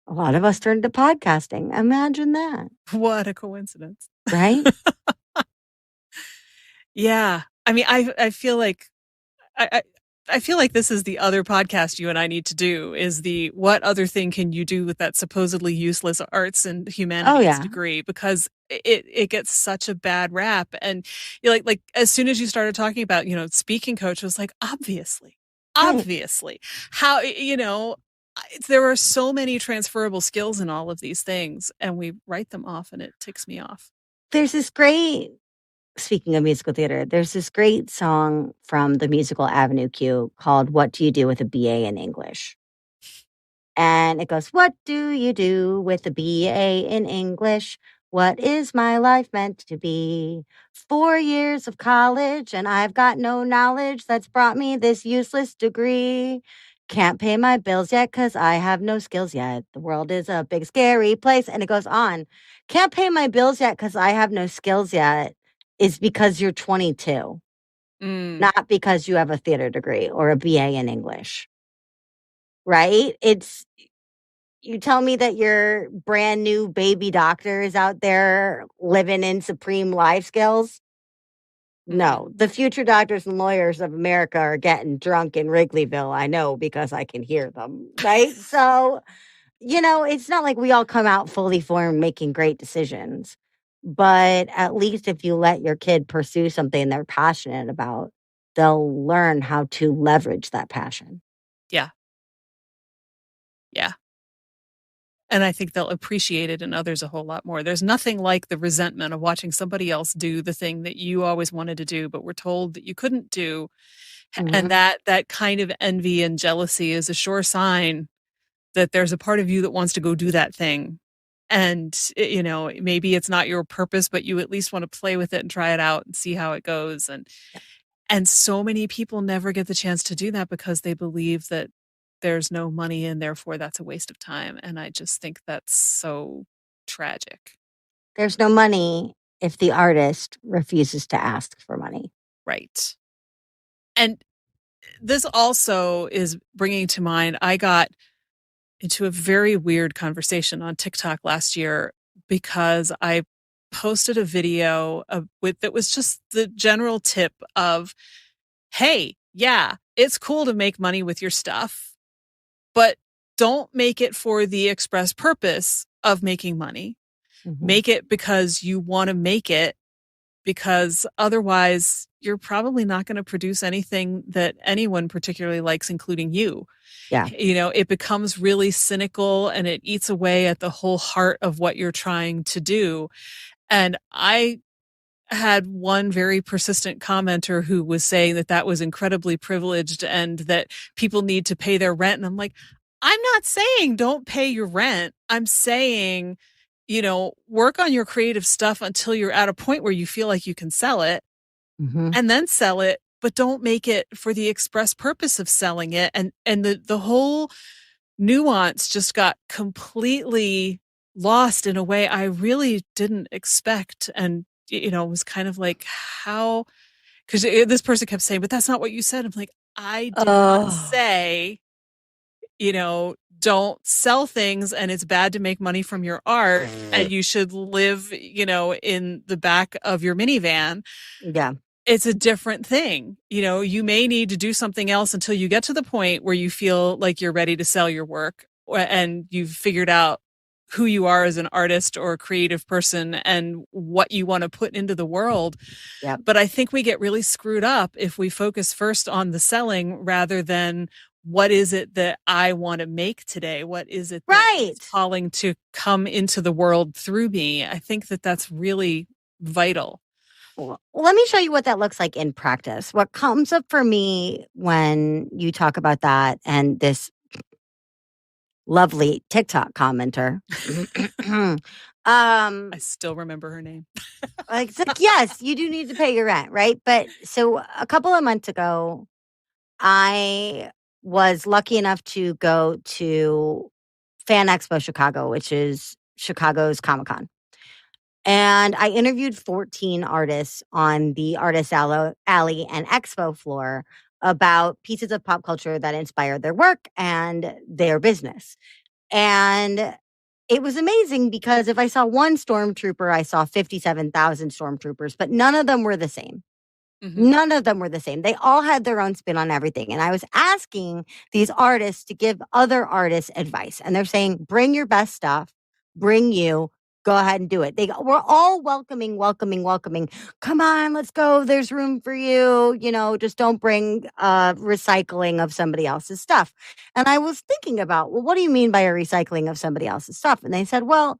Speaker 2: A lot of us turned to podcasting. Imagine that,
Speaker 1: What a coincidence.
Speaker 2: right?
Speaker 1: Yeah. I mean, I feel like I I feel like this is the other podcast you and I need to do is the what other thing can you do with that supposedly useless arts and
Speaker 2: Oh,
Speaker 1: humanities
Speaker 2: yeah.
Speaker 1: degree, because it gets such a bad rap. And you're like as soon as you started talking about, speaking coach, I was like, obviously.
Speaker 2: Right.
Speaker 1: Obviously. How there are so many transferable skills in all of these things, and we write them off, and it ticks me off.
Speaker 2: There's this great, speaking of musical theater, there's this great song from the musical Avenue Q called What Do You Do with a BA in English? And it goes, what do you do with a BA in English? What is my life meant to be? 4 years of college, and I've got no knowledge that's brought me this useless degree. Can't pay my bills yet because I have no skills yet. The world is a big, scary place. And it goes on. Can't pay my bills yet because I have no skills yet is because you're 22, not because you have a theater degree or a BA in English, right? You tell me that your brand new baby doctor is out there living in supreme life skills. No, the future doctors and lawyers of America are getting drunk in Wrigleyville. I know because I can hear them, right? So, it's not like we all come out fully formed making great decisions. But at least if you let your kid pursue something they're passionate about, they'll learn how to leverage that passion.
Speaker 1: Yeah. Yeah. And I think they'll appreciate it in others a whole lot more. There's nothing like the resentment of watching somebody else do the thing that you always wanted to do, but were told that you couldn't do. And
Speaker 2: Mm-hmm.
Speaker 1: that kind of envy and jealousy is a sure sign that there's a part of you that wants to go do that thing. And, maybe it's not your purpose, but you at least want to play with it and try it out and see how it goes. And so many people never get the chance to do that because they believe that there's no money and therefore that's a waste of time. And I just think that's so tragic.
Speaker 2: There's no money if the artist refuses to ask for money.
Speaker 1: Right. And this also is bringing to mind, I got into a very weird conversation on TikTok last year because I posted a video that was just the general tip of, hey, yeah, it's cool to make money with your stuff, but don't make it for the express purpose of making money.
Speaker 2: Mm-hmm.
Speaker 1: Make it because you want to make it, because otherwise you're probably not going to produce anything that anyone particularly likes, including you.
Speaker 2: Yeah.
Speaker 1: It becomes really cynical and it eats away at the whole heart of what you're trying to do. And I had one very persistent commenter who was saying that was incredibly privileged and that people need to pay their rent. And I'm like, I'm not saying don't pay your rent. I'm saying, work on your creative stuff until you're at a point where you feel like you can sell it,
Speaker 2: Mm-hmm.
Speaker 1: and then sell it, but don't make it for the express purpose of selling it. And the whole nuance just got completely lost in a way I really didn't expect. And, it was kind of like, how, because this person kept saying, but that's not what you said. I'm like, I did not
Speaker 2: Oh,
Speaker 1: say, don't sell things and it's bad to make money from your art and you should live, in the back of your minivan.
Speaker 2: yeah.
Speaker 1: It's a different thing. You may need to do something else until you get to the point where you feel like you're ready to sell your work and you've figured out who you are as an artist or a creative person and what you want to put into the world.
Speaker 2: Yep.
Speaker 1: But I think we get really screwed up if we focus first on the selling rather than what is it that I want to make today? What is it that is calling to come into the world through me? I think that that's really vital.
Speaker 2: Well, let me show you what that looks like in practice. What comes up for me when you talk about that and this lovely TikTok commenter.
Speaker 1: I still remember her name.
Speaker 2: It's like, yes, you do need to pay your rent, right? But so a couple of months ago, I was lucky enough to go to Fan Expo Chicago, which is Chicago's Comic-Con. And I interviewed 14 artists on the Artist Alley and Expo floor about pieces of pop culture that inspired their work and their business. And it was amazing because if I saw one stormtrooper, I saw 57,000 stormtroopers, but none of them were the same.
Speaker 1: Mhm.
Speaker 2: None of them were the same. They all had their own spin on everything. And I was asking these artists to give other artists advice. And they're saying, bring your best stuff, bring you, go ahead and do it. They were all welcoming, welcoming, welcoming. Come on, let's go. There's room for you. You know, just don't bring recycling of somebody else's stuff. And I was thinking about, well, what do you mean by a recycling of somebody else's stuff? And they said, well,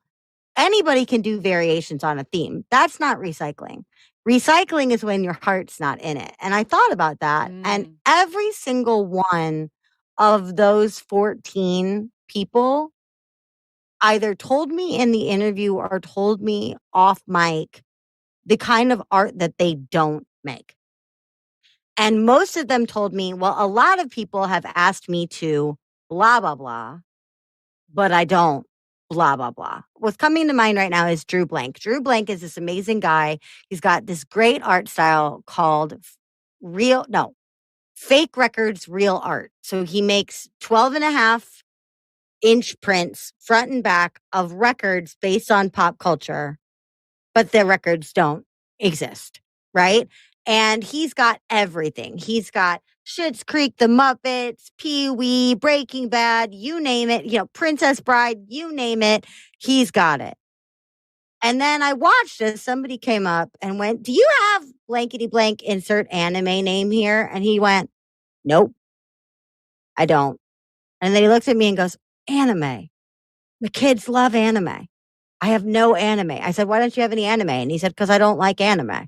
Speaker 2: anybody can do variations on a theme. That's not recycling. Recycling is when your heart's not in it. And I thought about that. And every single one of those 14 people either told me in the interview or told me off mic the kind of art that they don't make. And most of them told me, well, a lot of people have asked me to blah, blah, blah, but I don't blah, blah, blah. What's coming to mind right now is Drew Blank. Drew Blank is this amazing guy. He's got this great art style called fake records, real art. So he makes 12.5-inch prints front and back of records based on pop culture, but the records don't exist, right? And he's got everything. He's got Schitt's Creek, The Muppets, Pee-wee, Breaking Bad, you name it, Princess Bride, you name it, he's got it. And then I watched as somebody came up and went, do you have blankety blank insert anime name here? And he went, nope, I don't. And then he looks at me and goes, anime. The kids love anime. I have no anime. I said, why don't you have any anime? And he said, because I don't like anime.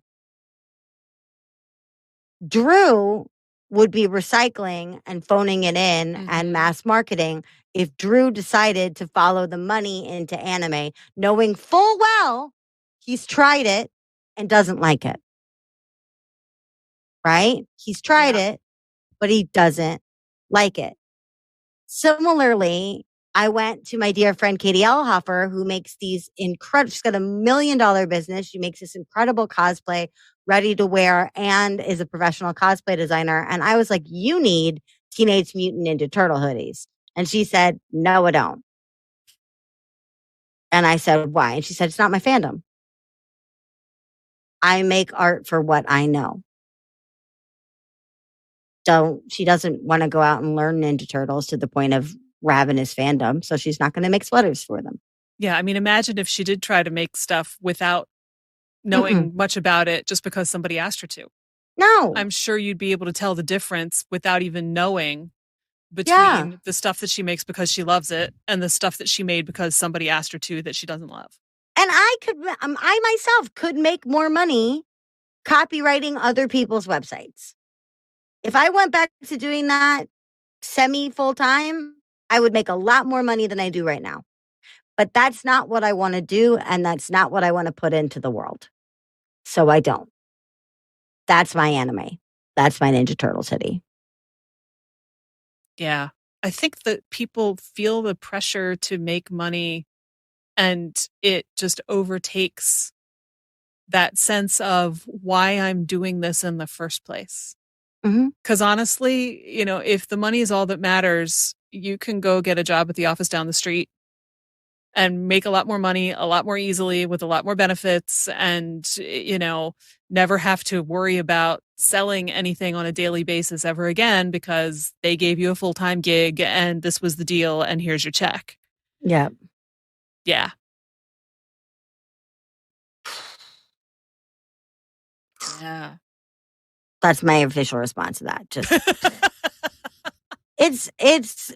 Speaker 2: Drew would be recycling and phoning it in and mass marketing if Drew decided to follow the money into anime, knowing full well he's tried it and doesn't like it. Right? He's tried it, but he doesn't like it. Similarly, I went to my dear friend Katie Elhofer, who makes these incredible, she's got $1 million business. She makes this incredible cosplay, ready to wear, and is a professional cosplay designer. And I was like, you need Teenage Mutant Ninja Turtle hoodies. And she said, no, I don't. And I said, why? And she said, it's not my fandom. I make art for what I know. She doesn't want to go out and learn Ninja Turtles to the point of ravenous fandom. So she's not going to make sweaters for them.
Speaker 1: Yeah. I mean, imagine if she did try to make stuff without knowing much about it just because somebody asked her to.
Speaker 2: No.
Speaker 1: I'm sure you'd be able to tell the difference without even knowing between the stuff that she makes because she loves it and the stuff that she made because somebody asked her to that she doesn't love.
Speaker 2: And I myself could make more money copywriting other people's websites. If I went back to doing that semi full time, I would make a lot more money than I do right now. But that's not what I want to do. And that's not what I want to put into the world. So I don't. That's my anime. That's my Ninja Turtles hoodie.
Speaker 1: Yeah. I think that people feel the pressure to make money and it just overtakes that sense of why I'm doing this in the first place. Because honestly, if the money is all that matters, you can go get a job at the office down the street and make a lot more money a lot more easily with a lot more benefits and, never have to worry about selling anything on a daily basis ever again because they gave you a full-time gig and this was the deal and here's your check.
Speaker 2: Yeah.
Speaker 1: Yeah. Yeah.
Speaker 2: That's my official response to that. Just it's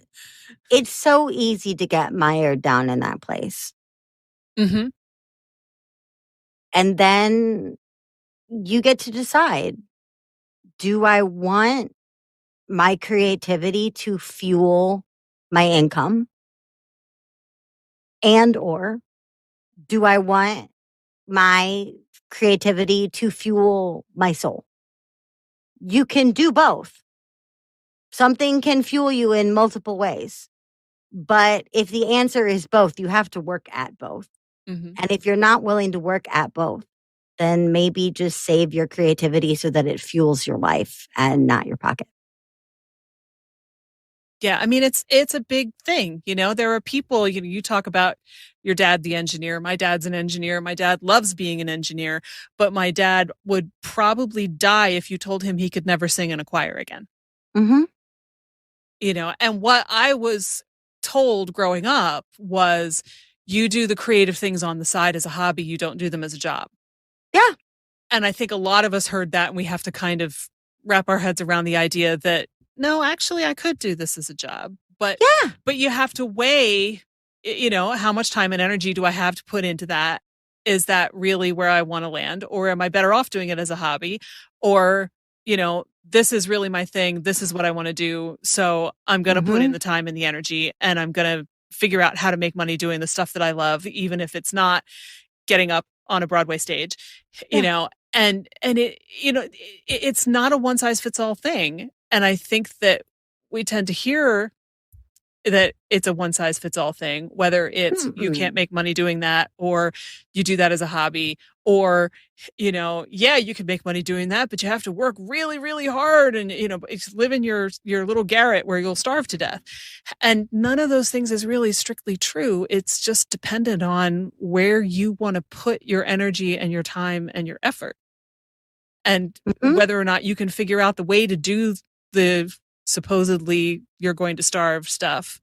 Speaker 2: so easy to get mired down in that place. And then you get to decide, do I want my creativity to fuel my income? And or do I want my creativity to fuel my soul? You can do both. Something can fuel you in multiple ways. But if the answer is both, you have to work at both.
Speaker 1: Mm-hmm.
Speaker 2: And if you're not willing to work at both, then maybe just save your creativity so that it fuels your life and not your pocket.
Speaker 1: Yeah, I mean it's a big thing, There are people, you talk about your dad the engineer. My dad's an engineer. My dad loves being an engineer, but my dad would probably die if you told him he could never sing in a choir again.
Speaker 2: Mm-hmm.
Speaker 1: And what I was told growing up was you do the creative things on the side as a hobby, you don't do them as a job.
Speaker 2: Yeah.
Speaker 1: And I think a lot of us heard that and we have to kind of wrap our heads around the idea that no, actually I could do this as a job. But
Speaker 2: Yeah.
Speaker 1: but you have to weigh, how much time and energy do I have to put into that? Is that really where I want to land? Or am I better off doing it as a hobby? Or, this is really my thing. This is what I want to do. So I'm going to put in
Speaker 2: Mm-hmm.
Speaker 1: the time and the energy and I'm going to figure out how to make money doing the stuff that I love, even if it's not getting up on a Broadway stage,
Speaker 2: Yeah.
Speaker 1: and it's not a one size fits all thing. And I think that we tend to hear that it's a one size fits all thing, whether it's you can't
Speaker 2: Mm-mm.
Speaker 1: make money doing that or you do that as a hobby or, yeah, you can make money doing that, but you have to work really, really hard and, live in your little garret where you'll starve to death. And none of those things is really strictly true. It's just dependent on where you want to put your energy and your time and your effort and
Speaker 2: Mm-hmm.
Speaker 1: whether or not you can figure out the way to do the supposedly you're going to starve stuff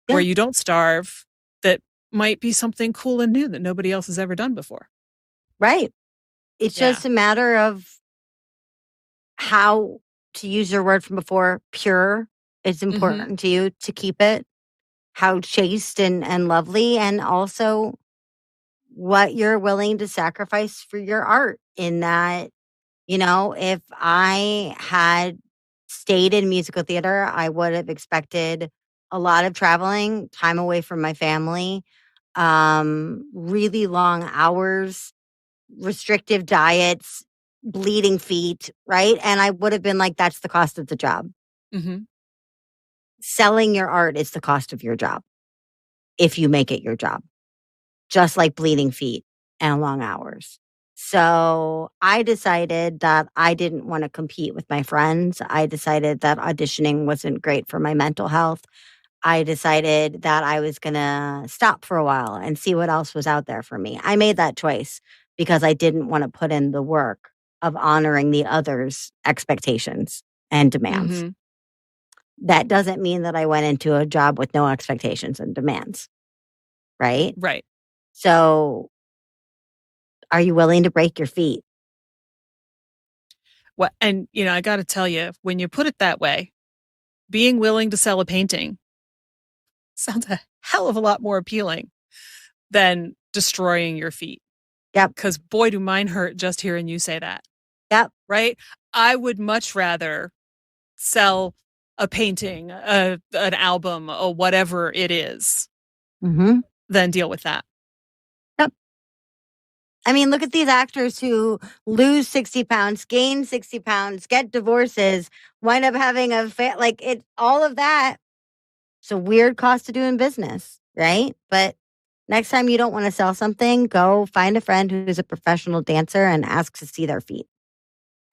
Speaker 1: where
Speaker 2: Yeah.
Speaker 1: you don't starve that might be something cool and new that nobody else has ever done before.
Speaker 2: Right. It's
Speaker 1: Yeah.
Speaker 2: just a matter of how, to use your word from before, pure it's important to you to keep it, how chaste and lovely, and also what you're willing to sacrifice for your art. In that, if I had stayed in musical theater, I would have expected a lot of traveling, time away from my family, really long hours, restrictive diets, bleeding feet, right? And I would have been like, that's the cost of the job.
Speaker 1: Mm-hmm.
Speaker 2: Selling your art is the cost of your job if you make it your job, just like bleeding feet and long hours. So I decided that I didn't want to compete with my friends. I decided that auditioning wasn't great for my mental health. I decided that I was going to stop for a while and see what else was out there for me. I made that choice because I didn't want to put in the work of honoring the others' expectations and demands.
Speaker 1: Mm-hmm.
Speaker 2: That doesn't mean that I went into a job with no expectations and demands, right?
Speaker 1: Right.
Speaker 2: So, are you willing to break your feet?
Speaker 1: What, and, I got to tell you, when you put it that way, being willing to sell a painting sounds a hell of a lot more appealing than destroying your feet.
Speaker 2: Yep.
Speaker 1: Because boy, do mine hurt just hearing you say that.
Speaker 2: Yep.
Speaker 1: Right. I would much rather sell a painting, an album, or whatever it is,
Speaker 2: Mm-hmm.
Speaker 1: than deal with that.
Speaker 2: Yep. I mean, look at these actors who lose 60 pounds, gain 60 pounds, get divorces, wind up having all of that. It's a weird cost to do in business, right? But next time you don't want to sell something, go find a friend who's a professional dancer and ask to see their feet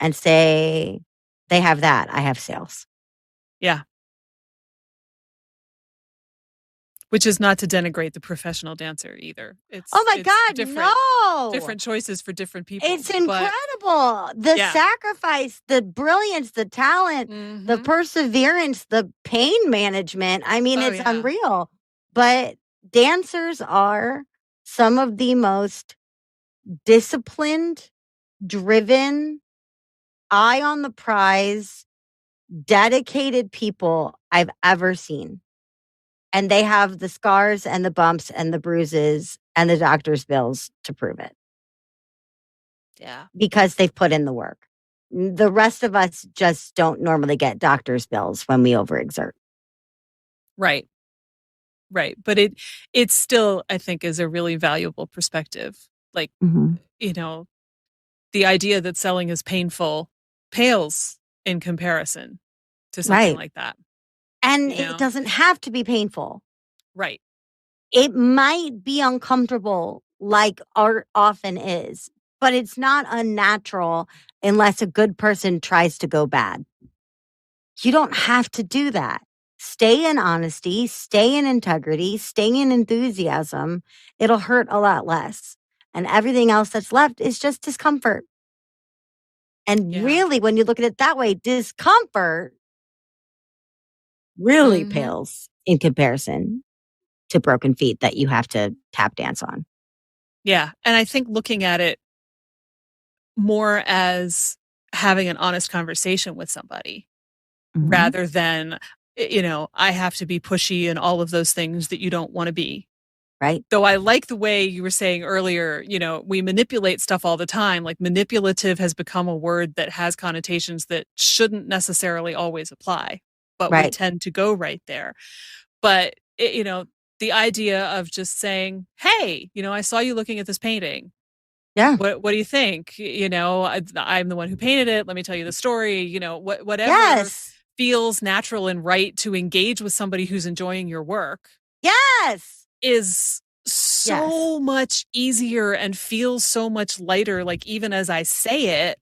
Speaker 2: and say, they have that. I have sales.
Speaker 1: Yeah. Which is not to denigrate the professional dancer either.
Speaker 2: Oh my
Speaker 1: it's
Speaker 2: God,
Speaker 1: different choices for different people.
Speaker 2: It's incredible. The sacrifice, the brilliance, the talent, the perseverance, the pain management. I mean, it's unreal. But dancers are some of the most disciplined, driven, eye on the prize, dedicated people I've ever seen. And they have the scars and the bumps and the bruises and the doctor's bills to prove it.
Speaker 1: Yeah.
Speaker 2: Because they've put in the work. The rest of us just don't normally get doctor's bills when we overexert.
Speaker 1: Right. Right. But it still, I think, is a really valuable perspective. Like, the idea that selling is painful pales in comparison to something like that.
Speaker 2: And it doesn't have to be painful.
Speaker 1: Right.
Speaker 2: It might be uncomfortable like art often is, but it's not unnatural unless a good person tries to go bad. You don't have to do that. Stay in honesty, stay in integrity, stay in enthusiasm. It'll hurt a lot less. And everything else that's left is just discomfort. And really, when you look at it that way, discomfort really pales in comparison to broken feet that you have to tap dance on.
Speaker 1: Yeah. And I think looking at it more as having an honest conversation with somebody rather than, I have to be pushy and all of those things that you don't want to be.
Speaker 2: Right.
Speaker 1: Though I like the way you were saying earlier, we manipulate stuff all the time. Like manipulative has become a word that has connotations that shouldn't necessarily always apply, but we tend to go right there. But, the idea of just saying, hey, I saw you looking at this painting.
Speaker 2: Yeah.
Speaker 1: What do you think? I'm the one who painted it. Let me tell you the story. Whatever feels natural and right to engage with somebody who's enjoying your work.
Speaker 2: Yes.
Speaker 1: Is so much easier and feels so much lighter, like even as I say it,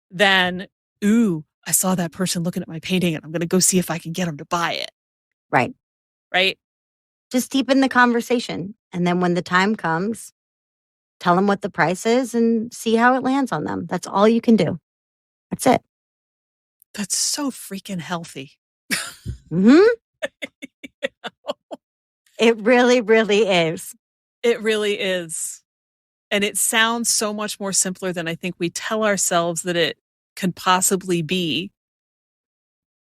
Speaker 1: than, ooh, I saw that person looking at my painting and I'm going to go see if I can get them to buy it.
Speaker 2: Right.
Speaker 1: Right.
Speaker 2: Just deepen the conversation. And then when the time comes, tell them what the price is and see how it lands on them. That's all you can do. That's it.
Speaker 1: That's so freaking healthy.
Speaker 2: It really, really is.
Speaker 1: It really is. And it sounds so much more simpler than I think we tell ourselves that it can possibly be.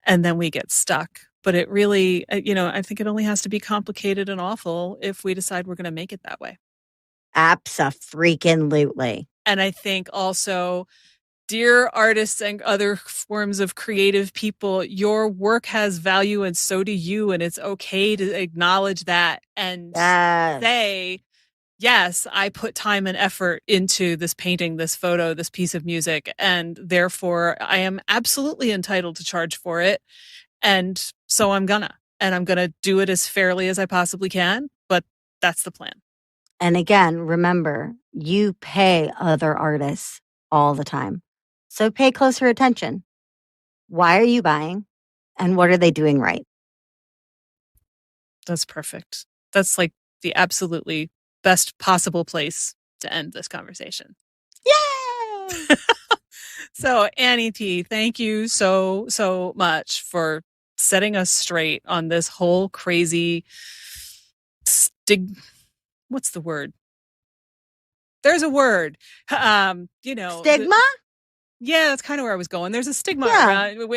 Speaker 1: And then we get stuck. But it really, I think it only has to be complicated and awful if we decide we're going to make it that way.
Speaker 2: Abso-freaking-lutely.
Speaker 1: And I think also, dear artists and other forms of creative people, your work has value and so do you. And it's okay to acknowledge that and say, yes, I put time and effort into this painting, this photo, this piece of music, and therefore I am absolutely entitled to charge for it. And so I'm gonna do it as fairly as I possibly can, but that's the plan.
Speaker 2: And again, remember, you pay other artists all the time. So pay closer attention. Why are you buying? And what are they doing right?
Speaker 1: That's perfect. That's like the absolutely best possible place to end this conversation.
Speaker 2: Yay!
Speaker 1: So Annie P, thank you so much for setting us straight on this whole crazy what's the word? There's a word.
Speaker 2: Stigma?
Speaker 1: Yeah, that's kind of where I was going. There's a stigma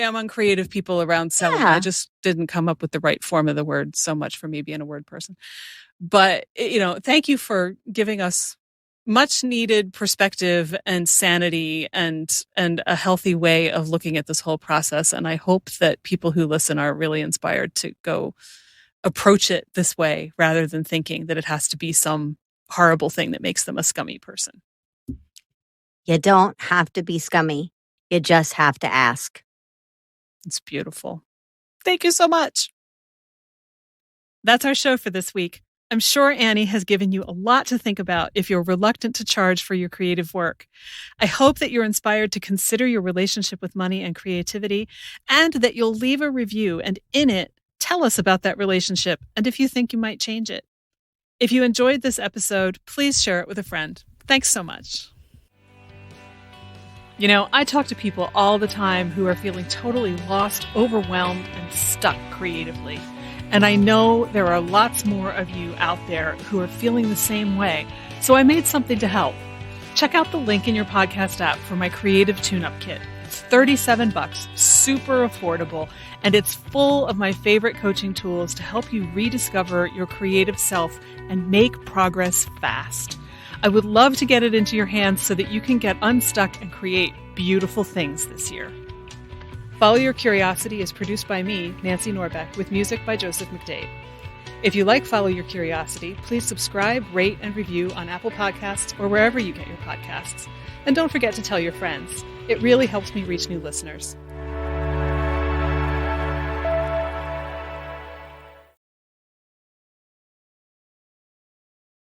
Speaker 1: among creative people around selling. I just didn't come up with the right form of the word so much for me being a word person. But, thank you for giving us much needed perspective and sanity and a healthy way of looking at this whole process. And I hope that people who listen are really inspired to go approach it this way rather than thinking that it has to be some horrible thing that makes them a scummy person.
Speaker 2: You don't have to be scummy. You just have to ask.
Speaker 1: It's beautiful. Thank you so much. That's our show for this week. I'm sure Annie has given you a lot to think about if you're reluctant to charge for your creative work. I hope that you're inspired to consider your relationship with money and creativity, and that you'll leave a review and in it, tell us about that relationship and if you think you might change it. If you enjoyed this episode, please share it with a friend. Thanks so much. I talk to people all the time who are feeling totally lost, overwhelmed, and stuck creatively. And I know there are lots more of you out there who are feeling the same way. So I made something to help. Check out the link in your podcast app for my creative tune-up kit. It's $37, super affordable, and it's full of my favorite coaching tools to help you rediscover your creative self and make progress fast. I would love to get it into your hands so that you can get unstuck and create beautiful things this year. Follow Your Curiosity is produced by me, Nancy Norbeck, with music by Joseph McDade. If you like Follow Your Curiosity, please subscribe, rate, and review on Apple Podcasts or wherever you get your podcasts. And don't forget to tell your friends. It really helps me reach new listeners.